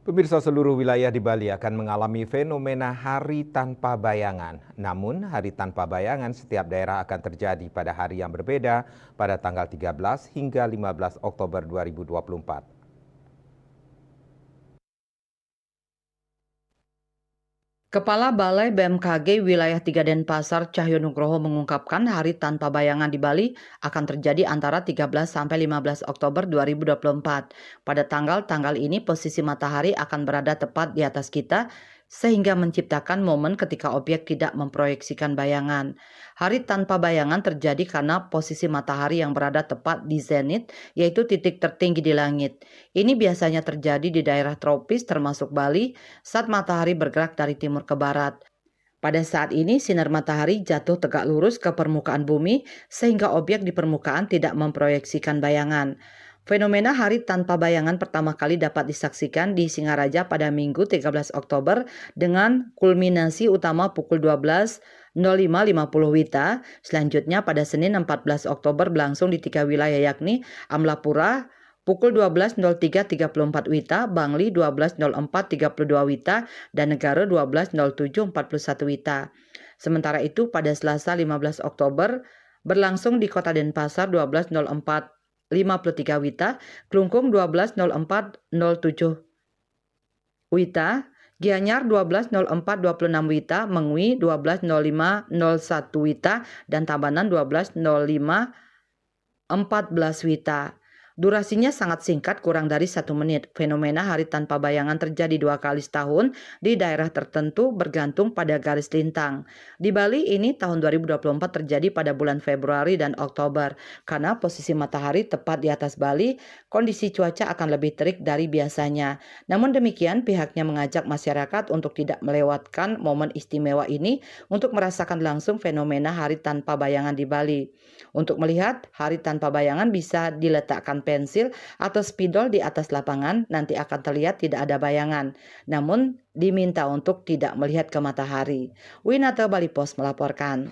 Pemirsa, seluruh wilayah di Bali akan mengalami fenomena hari tanpa bayangan. Namun, hari tanpa bayangan setiap daerah akan terjadi pada hari yang berbeda pada tanggal 13 hingga 15 Oktober 2024. Kepala Balai BMKG Wilayah 3 Denpasar Cahyonugroho mengungkapkan hari tanpa bayangan di Bali akan terjadi antara 13 sampai 15 Oktober 2024. Pada tanggal-tanggal ini posisi matahari akan berada tepat di atas kita sehingga menciptakan momen ketika objek tidak memproyeksikan bayangan. Hari tanpa bayangan terjadi karena posisi matahari yang berada tepat di zenit, yaitu titik tertinggi di langit. Ini biasanya terjadi di daerah tropis termasuk Bali saat matahari bergerak dari timur ke barat. Pada saat ini sinar matahari jatuh tegak lurus ke permukaan bumi sehingga objek di permukaan tidak memproyeksikan bayangan. Fenomena hari tanpa bayangan pertama kali dapat disaksikan di Singaraja pada Minggu 13 Oktober dengan kulminasi utama pukul 12.05.50 WITA. Selanjutnya pada Senin 14 Oktober berlangsung di 3 wilayah yakni Amlapura pukul 12.03.34 WITA, Bangli 12.04.32 WITA, dan Negara 12.07.41 WITA. Sementara itu pada Selasa 15 Oktober berlangsung di Kota Denpasar 12.04.53 WITA, Klungkung 12.04.07 WITA, Gianyar 12.04.26 WITA, Mengwi 12.05.01 WITA, dan Tabanan 12.05.14 WITA. Durasinya sangat singkat, kurang dari 1 menit. Fenomena hari tanpa bayangan terjadi 2 kali setahun di daerah tertentu bergantung pada garis lintang. Di Bali ini tahun 2024 terjadi pada bulan Februari dan Oktober. Karena posisi matahari tepat di atas Bali, kondisi cuaca akan lebih terik dari biasanya. Namun demikian, pihaknya mengajak masyarakat untuk tidak melewatkan momen istimewa ini untuk merasakan langsung fenomena hari tanpa bayangan di Bali. Untuk melihat hari tanpa bayangan bisa diletakkan pensil atau spidol di atas lapangan, nanti akan terlihat tidak ada bayangan. Namun diminta untuk tidak melihat ke matahari. Winata Bali Post melaporkan.